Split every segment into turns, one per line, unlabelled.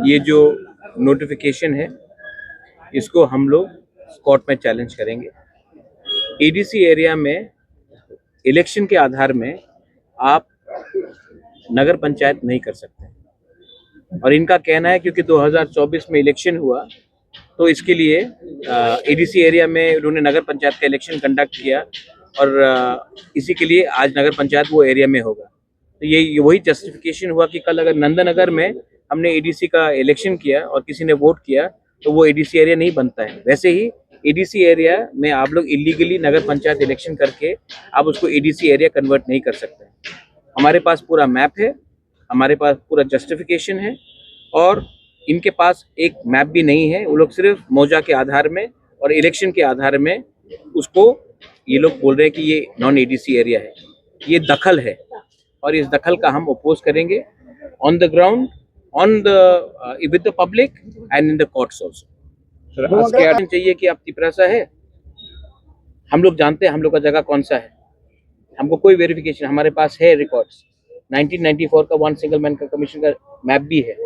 ये जो नोटिफिकेशन है इसको हम लोग कोर्ट में चैलेंज करेंगे। एडीसी एरिया में इलेक्शन के आधार में आप नगर पंचायत नहीं कर सकते और इनका कहना है क्योंकि 2024 में इलेक्शन हुआ तो इसके लिए एडीसी एरिया में उन्होंने नगर पंचायत का इलेक्शन कंडक्ट किया और इसी के लिए आज नगर पंचायत वो एरिया में होगा। तो ये वही जस्टिफिकेशन हुआ कि कल अगर नंदनगर में हमने एडीसी का इलेक्शन किया और किसी ने वोट किया तो वो एडीसी एरिया नहीं बनता है। वैसे ही एडीसी एरिया में आप लोग इलीगली नगर पंचायत इलेक्शन करके आप उसको एडीसी एरिया कन्वर्ट नहीं कर सकते। हमारे पास पूरा मैप है, हमारे पास पूरा जस्टिफिकेशन है और इनके पास एक मैप भी नहीं है। वो लोग सिर्फ मौजा के आधार में और इलेक्शन के आधार में उसको ये लोग बोल रहे हैं कि ये नॉन एडीसी एरिया है। ये दखल है और इस दखल का हम अपोज करेंगे on the ground, on the with the public and in the courts also. चाहिए कि आप तिपरासा है, हम लोग जानते हैं हम लोग का जगह कौन सा है, हमको कोई वेरिफिकेशन, हमारे पास है रिकॉर्ड्स 1994 का वन सिंगल मैन का कमीशन का मैप भी है।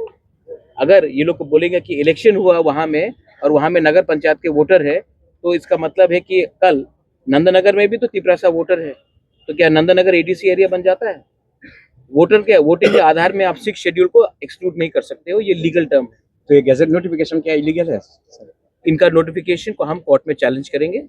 अगर ये लोग को बोलेंगे कि इलेक्शन हुआ वहां में और वहां में नगर पंचायत के वोटर है तो इसका मतलब है कि कल नंदनगर में भी तो तिपरासा वोटर है, तो क्या नंदनगर एडीसी एरिया बन जाता है? वोटर के वोटिंग के आधार में आप 6 शेड्यूल को एक्सक्लूड नहीं कर सकते हो, ये लीगल टर्म है।
तो ये गैजेट नोटिफिकेशन क्या इलीगल है?
इनका नोटिफिकेशन को हम कोर्ट में चैलेंज करेंगे।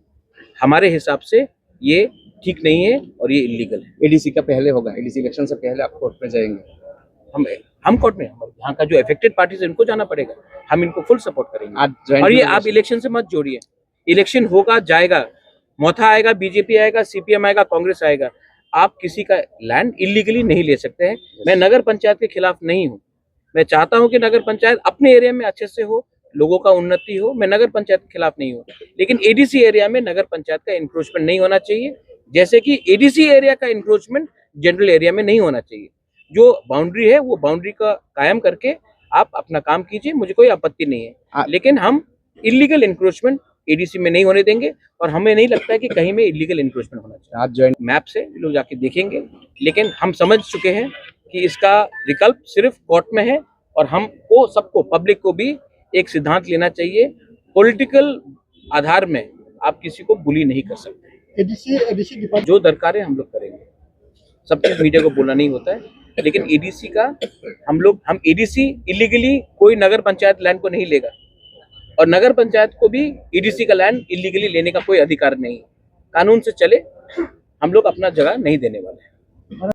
हमारे हिसाब से ये ठीक नहीं है और ये इलीगल है।
एडीसी का पहले होगा, एडीसी इलेक्शन से पहले आप कोर्ट में जाएंगे?
हम कोर्ट में, यहाँ का जो अफेक्टेड पार्टी है उनको जाना पड़ेगा, हम इनको फुल सपोर्ट करेंगे। और ये आप इलेक्शन से मत जोड़िए, इलेक्शन होगा जाएगा, मोथा आएगा, बीजेपी आएगा, सीपीएम आएगा, कांग्रेस आएगा, आप किसी का लैंड इलीगली नहीं ले सकते हैं। मैं नगर पंचायत के खिलाफ नहीं हूँ, मैं चाहता हूँ कि नगर पंचायत अपने एरिया में अच्छे से हो, लोगों का उन्नति हो, मैं नगर पंचायत के खिलाफ नहीं हूँ। लेकिन एडीसी एरिया में नगर पंचायत का इंक्रोचमेंट नहीं होना चाहिए, जैसे कि एडीसी एरिया का इंक्रोचमेंट जनरल एरिया में नहीं होना चाहिए। जो बाउंड्री है वो बाउंड्री का कायम करके आप अपना काम कीजिए, मुझे कोई आपत्ति नहीं है। लेकिन हम इलीगल इंक्रोचमेंट एडीसी में नहीं होने देंगे और हमें नहीं लगता है कि कहीं में इलीगल इंक्रोचमेंट होना चाहिए।
आप ज्वाइंट
मैप से लोग जाके देखेंगे, लेकिन हम समझ चुके हैं कि इसका विकल्प सिर्फ कोर्ट में है और हमको सबको, पब्लिक को भी एक सिद्धांत लेना चाहिए। पॉलिटिकल आधार में आप किसी को बुली नहीं कर सकते।
एडीसी
जो दरकार है हम लोग करेंगे, सब चीज मीडिया को बोलना नहीं होता है, लेकिन एडीसी का हम एडीसी इलीगली कोई नगर पंचायत लैंड को नहीं लेगा और नगर पंचायत को भी एडीसी का लैंड इलीगली लेने का कोई अधिकार नहीं। कानून से चले, हम लोग अपना जगह नहीं देने वाले हैं।